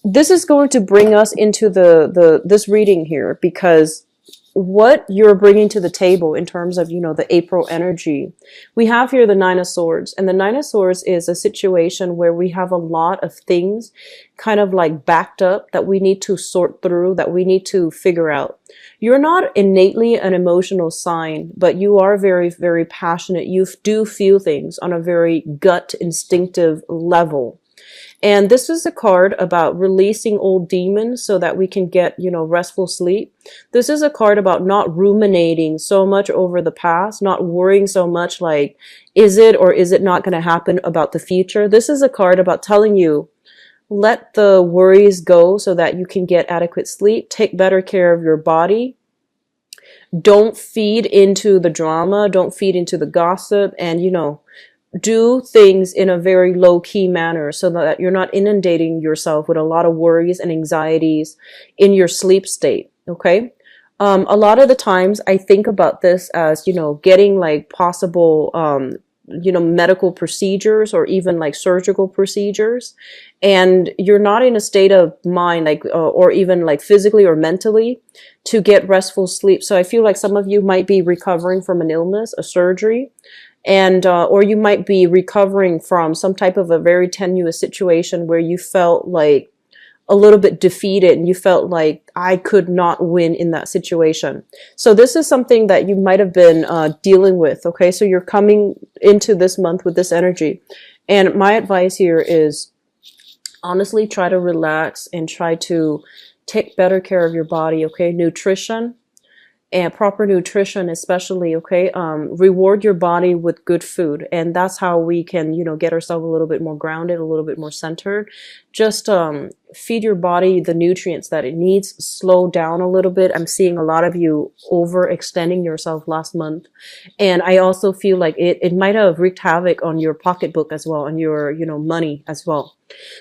this is going to bring us into this reading here, because what you're bringing to the table in terms of, the April energy, we have here the Nine of Swords, and the Nine of Swords is a situation where we have a lot of things kind of like backed up that we need to sort through, that we need to figure out. You're not innately an emotional sign, but you are very, very passionate. You do feel things on a very gut instinctive level. And this is a card about releasing old demons so that we can get, restful sleep. This is a card about not ruminating so much over the past, not worrying so much like, is it or is it not going to happen about the future? This is a card about telling you, let the worries go so that you can get adequate sleep. Take better care of your body. Don't feed into the drama. Don't feed into the gossip. And, do things in a very low-key manner so that you're not inundating yourself with a lot of worries and anxieties in your sleep state, okay? A lot of the times I think about this as, getting like possible, medical procedures or even like surgical procedures. And you're not in a state of mind, like, or even like physically or mentally to get restful sleep. So I feel like some of you might be recovering from an illness, a surgery, and or you might be recovering from some type of a very tenuous situation where you felt like a little bit defeated and you felt like I could not win in that situation. So this is something that you might have been dealing with, okay? So you're coming into this month with this energy. And my advice here is honestly try to relax and try to take better care of your body, okay? Nutrition. And proper nutrition especially, okay? Reward your body with good food. And that's how we can, get ourselves a little bit more grounded, a little bit more centered. Just feed your body the nutrients that it needs. Slow down a little bit. I'm seeing a lot of you overextending yourself last month. And I also feel like it might have wreaked havoc on your pocketbook as well, on your, money as well.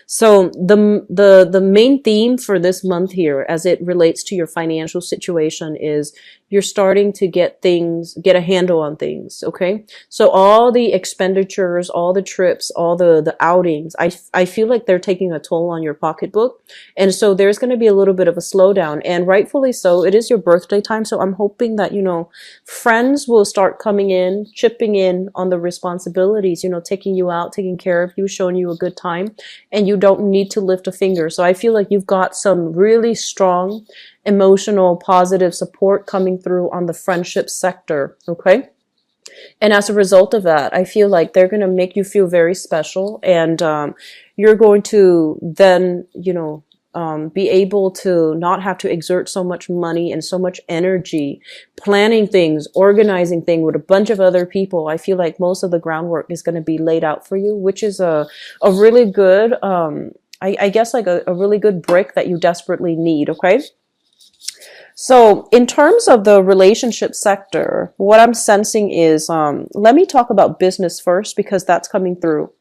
So the main theme for this month here, as it relates to your financial situation, is you're starting to get a handle on things, okay? So all the expenditures, all the trips, all the outings, I feel like they're taking a toll on your pocketbook. And so there's going to be a little bit of a slowdown, and rightfully so. It is your birthday time, so I'm hoping that, friends will start coming in, chipping in on the responsibilities, taking you out, taking care of you, showing you a good time. And you don't need to lift a finger. So I feel like you've got some really strong emotional, positive support coming through on the friendship sector, okay? And as a result of that, I feel like they're going to make you feel very special. And you're going to then, be able to not have to exert so much money and so much energy planning things, organizing things with a bunch of other people. I feel like most of the groundwork is going to be laid out for you, which is a really good, I guess like a really good brick that you desperately need, okay? So in terms of the relationship sector, what I'm sensing is, let me talk about business first because that's coming through.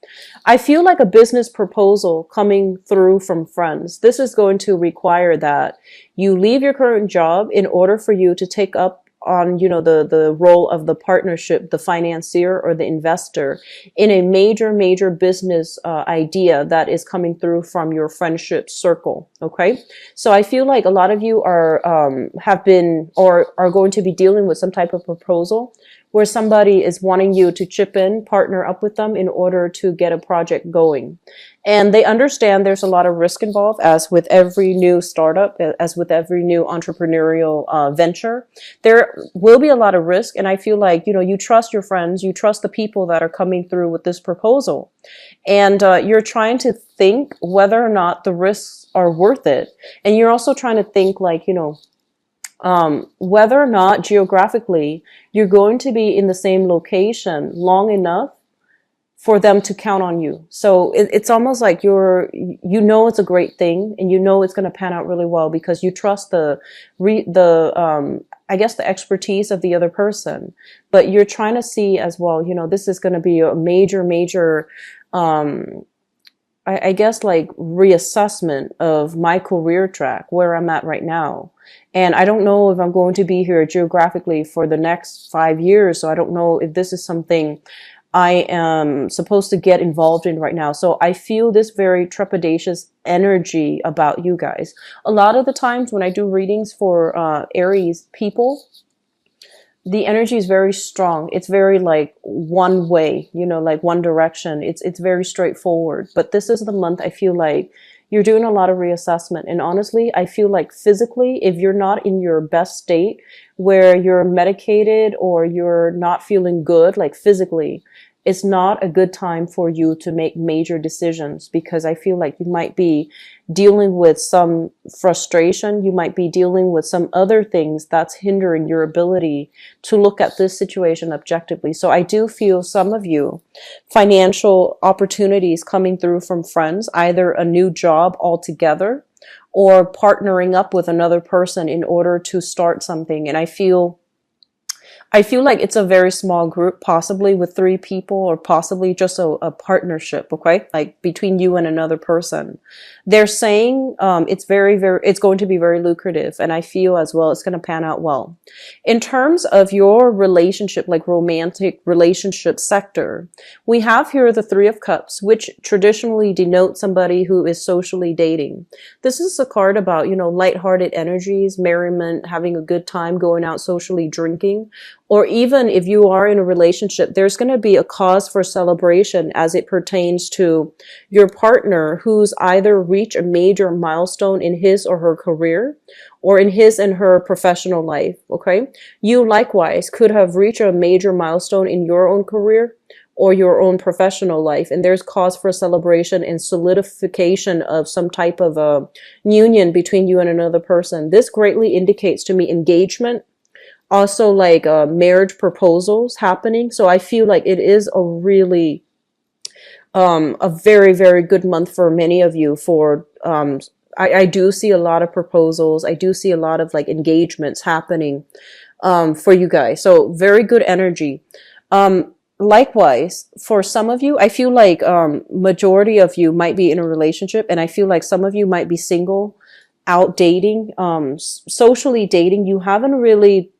I feel like a business proposal coming through from friends. This is going to require that you leave your current job in order for you to take up on, the role of the partnership, the financier or the investor in a major business idea that is coming through from your friendship circle. Okay. So I feel like a lot of you have been or are going to be dealing with some type of proposal where somebody is wanting you to chip in, partner up with them in order to get a project going. And they understand there's a lot of risk involved, as with every new startup, as with every new entrepreneurial venture. There will be a lot of risk. And I feel like, you trust your friends, you trust the people that are coming through with this proposal. And you're trying to think whether or not the risks are worth it. And you're also trying to think like, whether or not geographically you're going to be in the same location long enough for them to count on you. So it's almost like it's a great thing and it's going to pan out really well because you trust I guess the expertise of the other person, but you're trying to see as well, this is going to be a major, I guess like reassessment of my career track, where I'm at right now. And I don't know if I'm going to be here geographically for the next 5 years. So I don't know if this is something I am supposed to get involved in right now. So I feel this very trepidatious energy about you guys. A lot of the times when I do readings for Aries people, the energy is very strong. It's very like one way, you know, like one direction. It's very straightforward. But this is the month I feel like you're doing a lot of reassessment. And honestly, I feel like physically, if you're not in your best state where you're medicated or you're not feeling good, like physically, it's not a good time for you to make major decisions, because I feel like you might be dealing with some frustration. You might be dealing with some other things that's hindering your ability to look at this situation objectively. So I do feel some of you, financial opportunities coming through from friends, either a new job altogether or partnering up with another person in order to start something. And I feel like it's a very small group, possibly with 3 people or possibly just a partnership, okay? Like between you and another person. They're saying it's going to be very lucrative, and I feel as well it's going to pan out well. In terms of your relationship, like romantic relationship sector, we have here the 3 of Cups, which traditionally denote somebody who is socially dating. This is a card about, you know, lighthearted energies, merriment, having a good time, going out socially, drinking. Or even if you are in a relationship, there's going to be a cause for celebration as it pertains to your partner who's either reached a major milestone in his or her career or in his and her professional life, okay? You likewise could have reached a major milestone in your own career or your own professional life, and there's cause for celebration and solidification of some type of a union between you and another person. This greatly indicates to me engagement, also like marriage proposals happening. So I feel like it is a really a very, very good month for many of you for I do see a lot of proposals. I do see a lot of like engagements happening for you guys. So very good energy. Likewise, for some of you, I feel like majority of you might be in a relationship, and I feel like some of you might be single, out dating, socially dating. You haven't really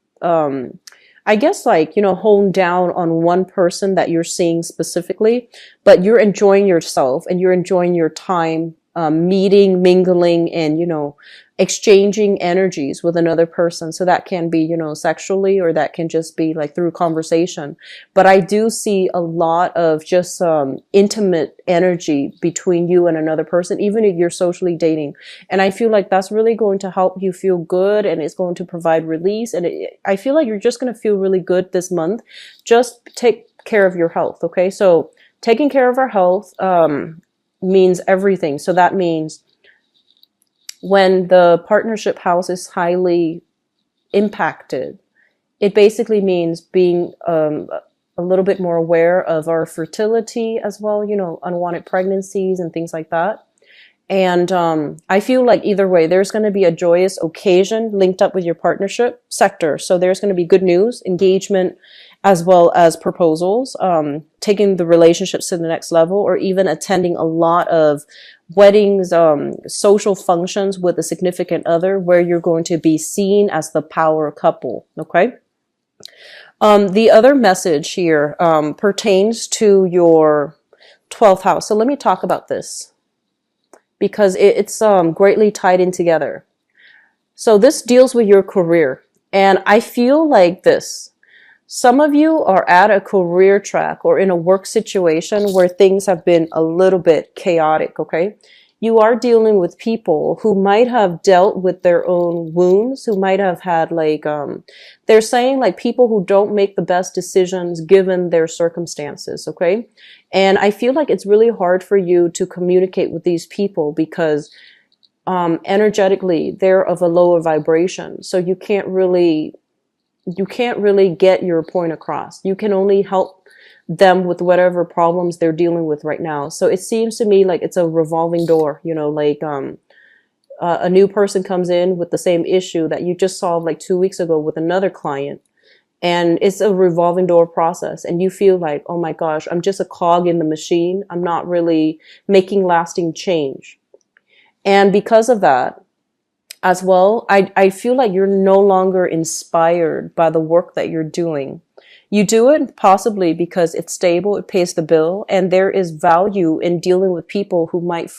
I guess like, you know, honed down on one person that you're seeing specifically, but you're enjoying yourself and you're enjoying your time, meeting, mingling, and, you know, exchanging energies with another person. So that can be, you know, sexually, or that can just be like through conversation. But I do see a lot of just intimate energy between you and another person, even if you're socially dating. And I feel like that's really going to help you feel good, and it's going to provide release. And I feel like you're just going to feel really good this month. Just take care of your health, okay? So taking care of our health means everything. So that means when the partnership house is highly impacted, it basically means being a little bit more aware of our fertility as well, you know, unwanted pregnancies and things like that. And I feel like either way, there's going to be a joyous occasion linked up with your partnership sector. So there's going to be good news, engagement, as well as proposals, taking the relationships to the next level, or even attending a lot of weddings, social functions with a significant other where you're going to be seen as the power couple, okay? The other message here pertains to your 12th house. So let me talk about this, because it's greatly tied in together. So this deals with your career. And I feel like this. Some of you are at a career track or in a work situation where things have been a little bit chaotic, okay? You are dealing with people who might have dealt with their own wounds, who might have had like, they're saying like people who don't make the best decisions given their circumstances, okay? And I feel like it's really hard for you to communicate with these people because energetically they're of a lower vibration. So you can't really get your point across. You can only help them with whatever problems they're dealing with right now. So it seems to me like it's a revolving door, you know, like a new person comes in with the same issue that you just solved like 2 weeks ago with another client. And it's a revolving door process. And you feel like, oh my gosh, I'm just a cog in the machine. I'm not really making lasting change. And because of that, as well, I feel like you're no longer inspired by the work that you're doing. You do it possibly because it's stable, it pays the bill, and there is value in dealing with people who might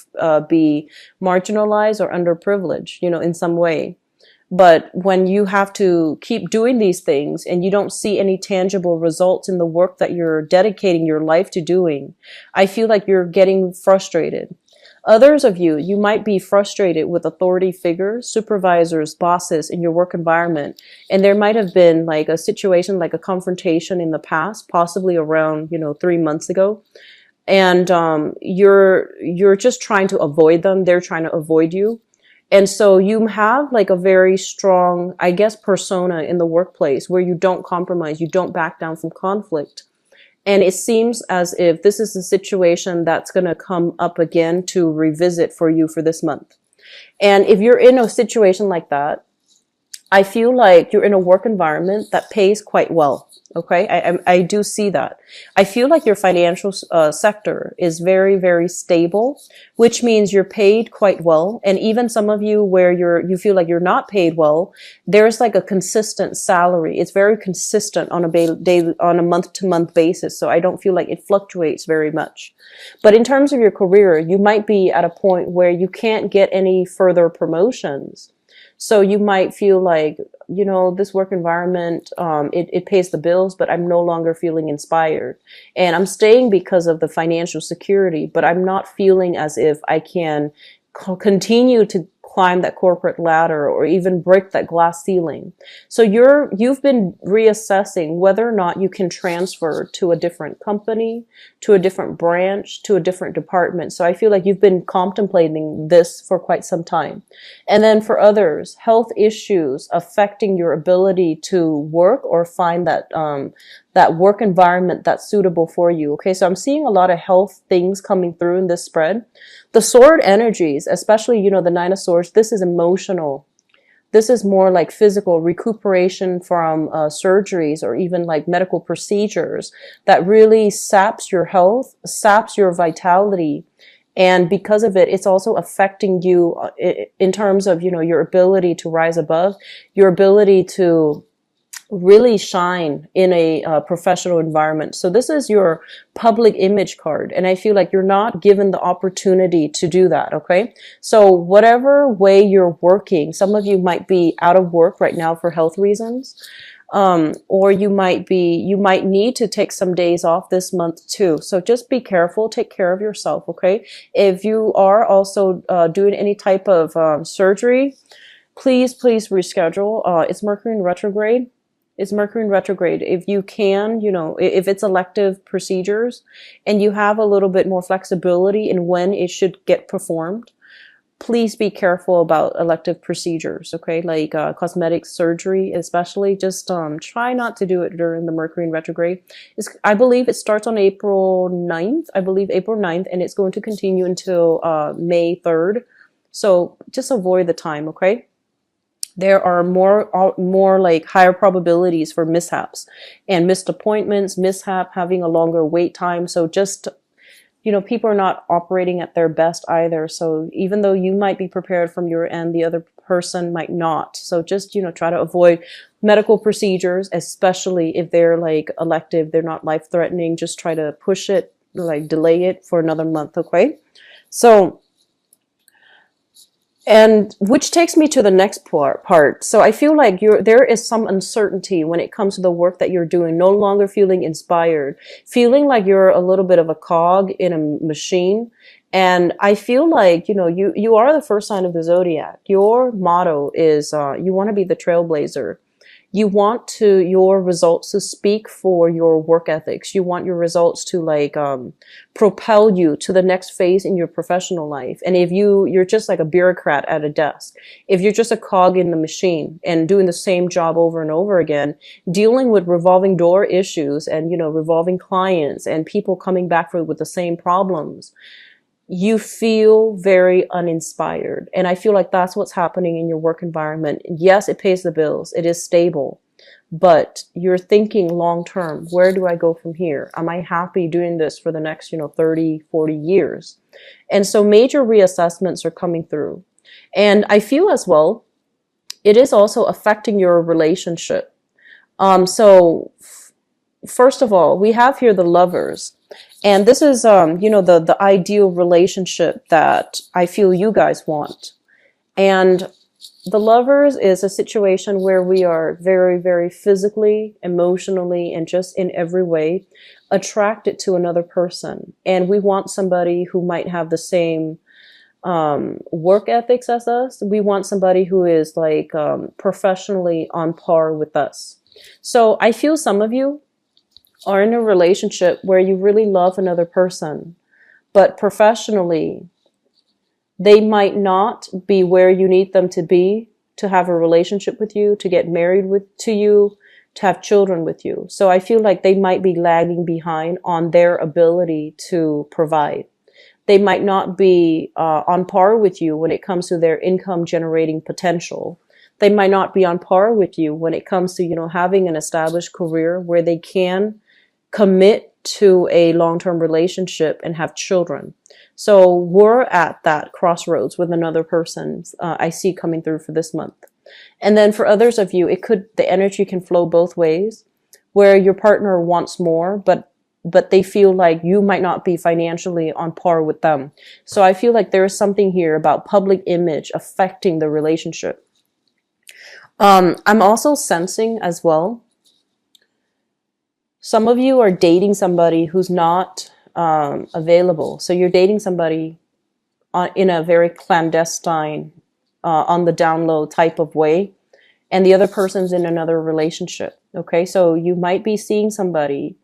be marginalized or underprivileged, in some way. But when you have to keep doing these things and you don't see any tangible results in the work that you're dedicating your life to doing, I feel like you're getting frustrated. Others of you, you might be frustrated with authority figures, supervisors, bosses in your work environment. And there might have been like a situation, like a confrontation in the past, possibly around, 3 months ago. And you're just trying to avoid them. They're trying to avoid you. And so you have like a very strong, I guess, persona in the workplace where you don't compromise, you don't back down from conflict. And it seems as if this is a situation that's going to come up again to revisit for you for this month. And if you're in a situation like that, I feel like you're in a work environment that pays quite well. Okay, I do see that. I feel like your financial sector is very, very stable, which means you're paid quite well. And even some of you where you feel like you're not paid well, there's like a consistent salary. It's very consistent on on a month to month basis. So I don't feel like it fluctuates very much. But in terms of your career, you might be at a point where you can't get any further promotions. So you might feel like, this work environment, it pays the bills, but I'm no longer feeling inspired. And I'm staying because of the financial security, but I'm not feeling as if I can continue to climb that corporate ladder or even break that glass ceiling. So you've been reassessing whether or not you can transfer to a different company, to a different branch, to a different department. So I feel like you've been contemplating this for quite some time. And then for others, health issues affecting your ability to work or find that work environment that's suitable for you. Okay, so I'm seeing a lot of health things coming through in this spread. The sword energies, especially, the Nine of Swords, this is emotional. This is more like physical recuperation from surgeries or even like medical procedures that really saps your health, saps your vitality. And because of it, it's also affecting you in terms of, your ability to rise above, your ability to really shine in a professional environment. So this is your public image card. And I feel like you're not given the opportunity to do that. Okay. So whatever way you're working, some of you might be out of work right now for health reasons. Or you might need to take some days off this month too. So just be careful, take care of yourself. Okay. If you are also doing any type of surgery, please reschedule. It's Mercury in retrograde. It's Mercury in retrograde. If you can, if it's elective procedures and you have a little bit more flexibility in when it should get performed, please be careful about elective procedures, okay? Like cosmetic surgery especially. Just try not to do it during the Mercury in retrograde. I believe it starts on April 9th. I believe April 9th, and it's going to continue until May 3rd. So just avoid the time, okay? There are more like higher probabilities for mishaps and missed appointments, having a longer wait time. So just, people are not operating at their best either. So even though you might be prepared from your end, the other person might not. So just, try to avoid medical procedures, especially if they're like elective, they're not life threatening. Just try to push it, like delay it for another month. Okay. So, and which takes me to the next part. So I feel like there is some uncertainty when it comes to the work that you're doing, no longer feeling inspired, feeling like you're a little bit of a cog in a machine. And I feel like, you are the first sign of the zodiac. Your motto is, you want to be the trailblazer. You want your results to speak for your work ethics. You want your results to propel you to the next phase in your professional life. And if you're just like a bureaucrat at a desk, if you're just a cog in the machine and doing the same job over and over again, dealing with revolving door issues and, revolving clients and people coming back with the same problems, you feel very uninspired. And I feel like that's what's happening in your work environment. Yes, it pays the bills. It is stable, but you're thinking long term. Where do I go from here? Am I happy doing this for the next, 30, 40 years? And so major reassessments are coming through. And I feel as well, it is also affecting your relationship. So first of all, we have here the lovers. And this is, the ideal relationship that I feel you guys want. And the lovers is a situation where we are very, very physically, emotionally, and just in every way attracted to another person. And we want somebody who might have the same work ethics as us. We want somebody who is like professionally on par with us. So I feel some of you are in a relationship where you really love another person, but professionally, they might not be where you need them to be to have a relationship with you, to get married to you, to have children with you. So I feel like they might be lagging behind on their ability to provide. They might not be on par with you when it comes to their income generating potential. They might not be on par with you when it comes to, having an established career where they can commit to a long-term relationship and have children. So we're at that crossroads with another person I see coming through for this month. And then for others of you, the energy can flow both ways, where your partner wants more, but they feel like you might not be financially on par with them. So I feel like there is something here about public image affecting the relationship. I'm also sensing as well, some of you are dating somebody who's not available. So you're dating somebody in a very clandestine, on the down low type of way, and the other person's in another relationship. Okay, so you might be seeing somebody,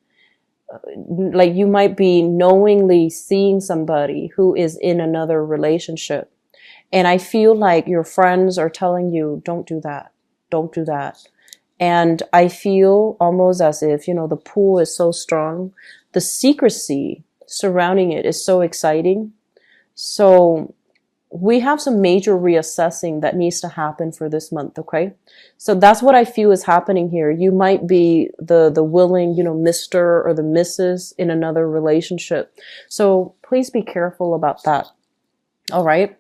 like you might be knowingly seeing somebody who is in another relationship. And I feel like your friends are telling you, don't do that. Don't do that. And I feel almost as if, the pull is so strong. The secrecy surrounding it is so exciting. So we have some major reassessing that needs to happen for this month, okay? So that's what I feel is happening here. You might be the willing, Mr. or the Mrs. in another relationship. So please be careful about that, all right?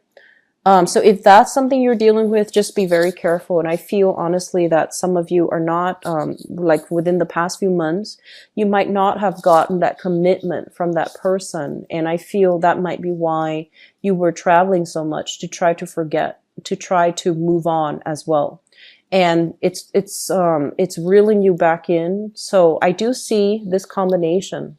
So if that's something you're dealing with, just be very careful. And I feel honestly that some of you are not, like within the past few months, you might not have gotten that commitment from that person. And I feel that might be why you were traveling so much, to try to forget, to try to move on as well. And it's reeling you back in. So I do see this combination.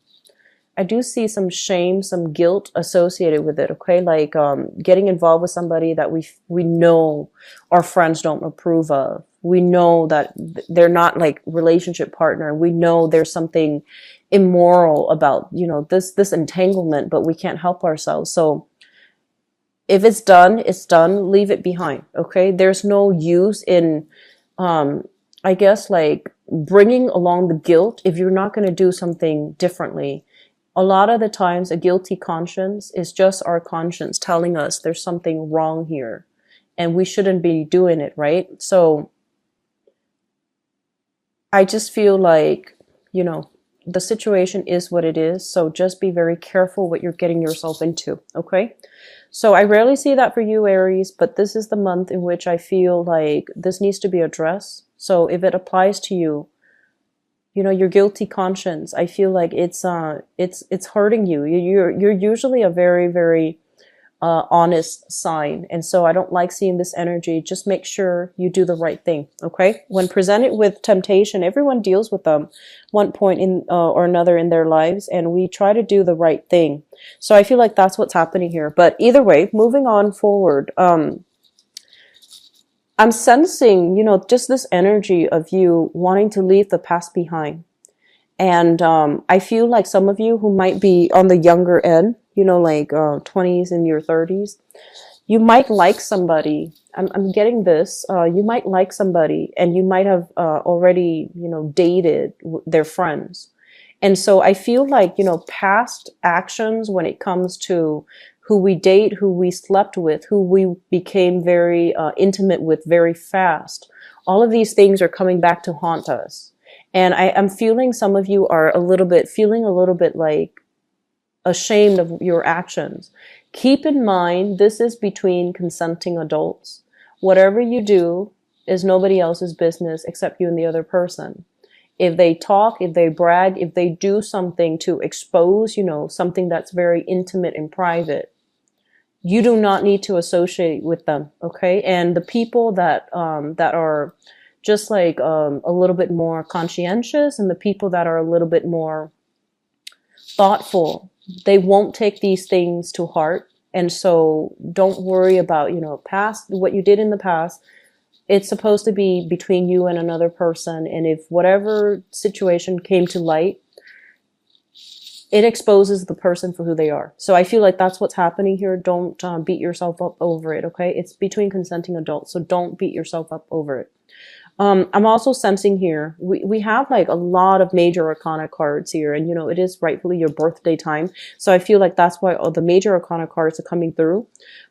I do see some shame, some guilt associated with it, okay? Like getting involved with somebody that we know our friends don't approve of. We know that they're not like relationship partner. We know there's something immoral about, this entanglement, but we can't help ourselves. So if it's done, it's done. Leave it behind, okay? There's no use in, I guess, like bringing along the guilt if you're not going to do something differently. A lot of the times, a guilty conscience is just our conscience telling us there's something wrong here and we shouldn't be doing it, right? So I just feel like, the situation is what it is. So just be very careful what you're getting yourself into, okay? So I rarely see that for you, Aries, but this is the month in which I feel like this needs to be addressed. So if it applies to you, your guilty conscience, I feel like it's hurting you. You're usually a very, very honest sign. And so I don't like seeing this energy. Just make sure you do the right thing. Okay. When presented with temptation, everyone deals with them one point in or another in their lives, and we try to do the right thing. So I feel like that's what's happening here. But either way, moving on forward, I'm sensing, just this energy of you wanting to leave the past behind. And I feel like some of you who might be on the younger end, like 20s and your 30s, you might like somebody. I'm getting this. You might like somebody and you might have already, dated their friends. And so I feel like, past actions when it comes to who we date, who we slept with, who we became very intimate with very fast. All of these things are coming back to haunt us. And I'm feeling some of you are feeling a little bit like ashamed of your actions. Keep in mind, this is between consenting adults. Whatever you do is nobody else's business except you and the other person. if they talk, if they brag, if they do something to expose, you know, something that's very intimate and private, you do not need to associate with them, okay? And the people that are just like a little bit more conscientious, and the people that are a little bit more thoughtful, they won't take these things to heart. And so don't worry about, you know, past, what you did in the past. It's supposed to be between you and another person. And if whatever situation came to light, it exposes the person for who they are. So I feel like that's what's happening here. Don't beat yourself up over it, okay? It's between consenting adults, so don't beat yourself up over it. I'm also sensing here, we have like a lot of major arcana cards here, and you know, it is rightfully your birthday time. So I feel like that's why all the major arcana cards are coming through.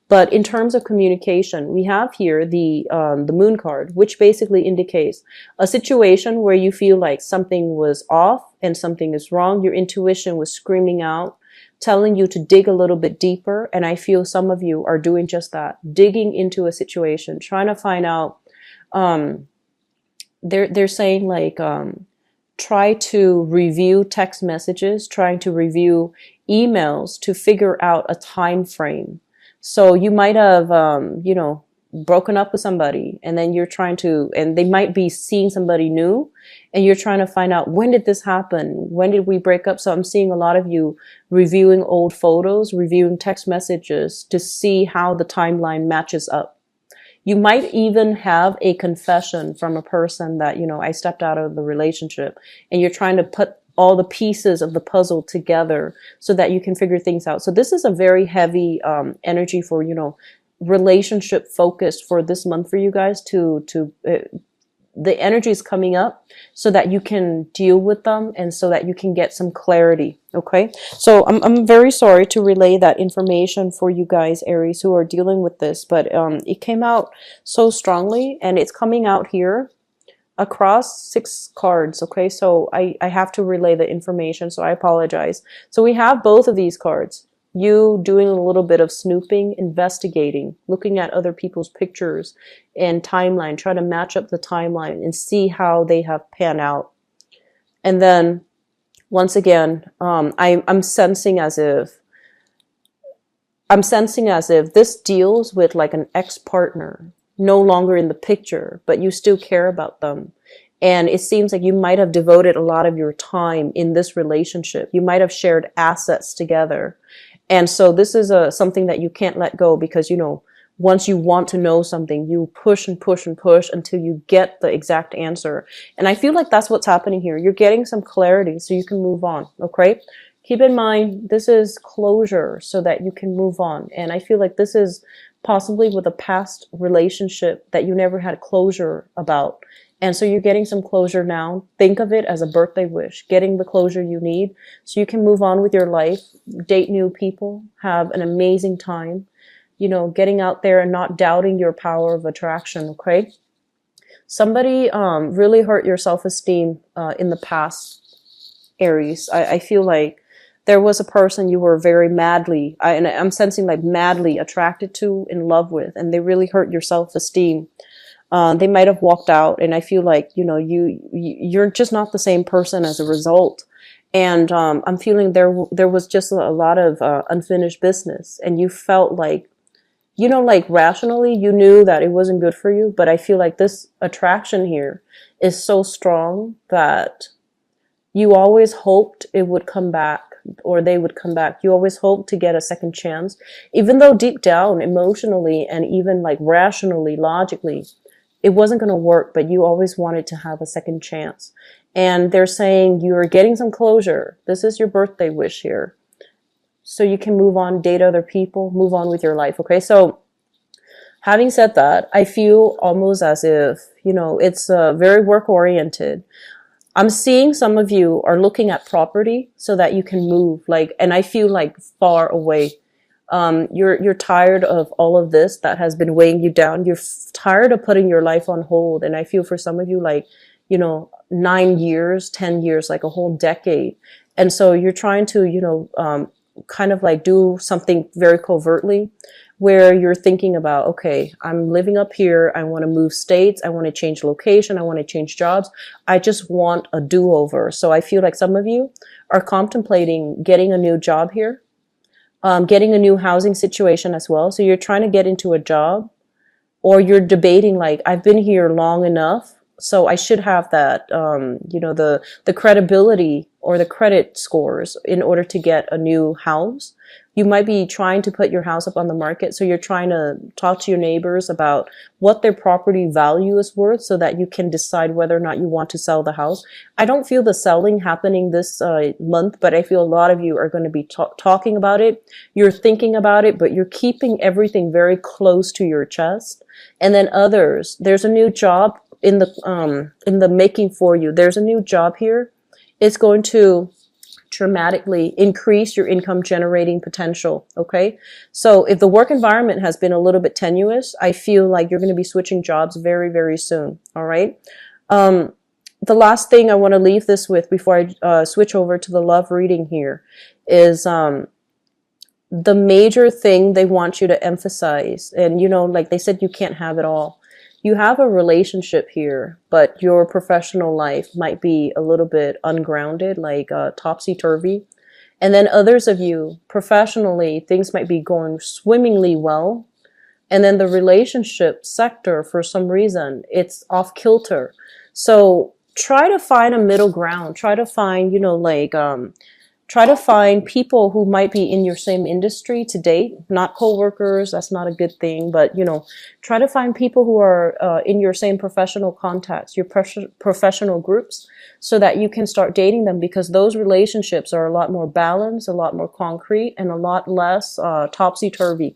But in terms of communication, we have here the moon card, which basically indicates a situation where you feel like something was off and something is wrong. Your intuition was screaming out, telling you to dig a little bit deeper. And I feel some of you are doing just that, digging into a situation, trying to find out, they're saying like, try to review text messages, trying to review emails to figure out a time frame. So you might have, you know, broken up with somebody, and then you're trying to, and they might be seeing somebody new, and you're trying to find out, when did this happen? When did we break up? So I'm seeing a lot of you reviewing old photos, reviewing text messages to see how the timeline matches up. You might even have a confession from a person that, you know, I stepped out of the relationship, and you're trying to put all the pieces of the puzzle together so that you can figure things out. So this is a very heavy energy for, you know, relationship focused for this month for you guys the energy is coming up so that you can deal with them and so that you can get some clarity. Okay. So I'm very sorry to relay that information for you guys, Aries, who are dealing with this, but it came out so strongly, and it's coming out here across 6 cards. Okay. So I have to relay the information. So I apologize. So we have both of these cards. You doing a little bit of snooping, investigating, looking at other people's pictures and timeline, try to match up the timeline and see how they have panned out. And then once again, I'm sensing as if this deals with like an ex-partner, no longer in the picture, but you still care about them. And it seems like you might have devoted a lot of your time in this relationship. You might have shared assets together. And so this is something that you can't let go, because, you know, once you want to know something, you push and push and push until you get the exact answer. And I feel like that's what's happening here. You're getting some clarity so you can move on. Okay. Keep in mind, this is closure so that you can move on. And I feel like this is possibly with a past relationship that you never had closure about. And so you're getting some closure now. Think of it as a birthday wish, getting the closure you need so you can move on with your life, date new people, have an amazing time, you know, getting out there and not doubting your power of attraction. Okay. Somebody, really hurt your self-esteem, in the past, Aries. I feel like there was a person you were very madly, and I'm sensing like madly attracted to, in love with, and they really hurt your self-esteem. They might have walked out, and I feel like, you know, you're just not the same person as a result. And I'm feeling there was just a lot of unfinished business, and you felt like, you know, like rationally you knew that it wasn't good for you, but I feel like this attraction here is so strong that you always hoped it would come back, or they would come back. You always hoped to get a second chance, even though deep down, emotionally, and even like rationally, logically, it wasn't going to work, but you always wanted to have a second chance. And they're saying you're getting some closure. This is your birthday wish here. So you can move on, date other people, move on with your life. Okay. So having said that, I feel almost as if, you know, it's very work oriented. I'm seeing some of you are looking at property so that you can move, like, and I feel like far away. You're tired of all of this that has been weighing you down. You're tired of putting your life on hold. And I feel for some of you, like, you know, 9 years, 10 years, like a whole decade. And so you're trying to, you know, kind of like do something very covertly where you're thinking about, okay, I'm living up here. I want to move states. I want to change location. I want to change jobs. I just want a do-over. So I feel like some of you are contemplating getting a new job here, getting a new housing situation as well. So you're trying to get into a job, or you're debating like, I've been here long enough, so I should have that, the credibility or the credit scores in order to get a new house. You might be trying to put your house up on the market, so you're trying to talk to your neighbors about what their property value is worth so that you can decide whether or not you want to sell the house. I don't feel the selling happening this month, but I feel a lot of you are going to be talking about it. You're thinking about it, but you're keeping everything very close to your chest. And then others, there's a new job in the making for you. There's a new job here. It's going to dramatically increase your income generating potential. Okay. So if the work environment has been a little bit tenuous, I feel like you're going to be switching jobs very, very soon. All right. The last thing I want to leave this with before I switch over to the love reading here is, the major thing they want you to emphasize, and like they said, you can't have it all. You have a relationship here, but your professional life might be a little bit ungrounded, like topsy-turvy. And then others of you, professionally, things might be going swimmingly well. And then the relationship sector, for some reason, it's off kilter. So try to find a middle ground. Try to find, try to find people who might be in your same industry to date, not coworkers. That's not a good thing, but try to find people who are in your same professional contacts, your professional groups, so that you can start dating them, because those relationships are a lot more balanced, a lot more concrete, and a lot less topsy-turvy.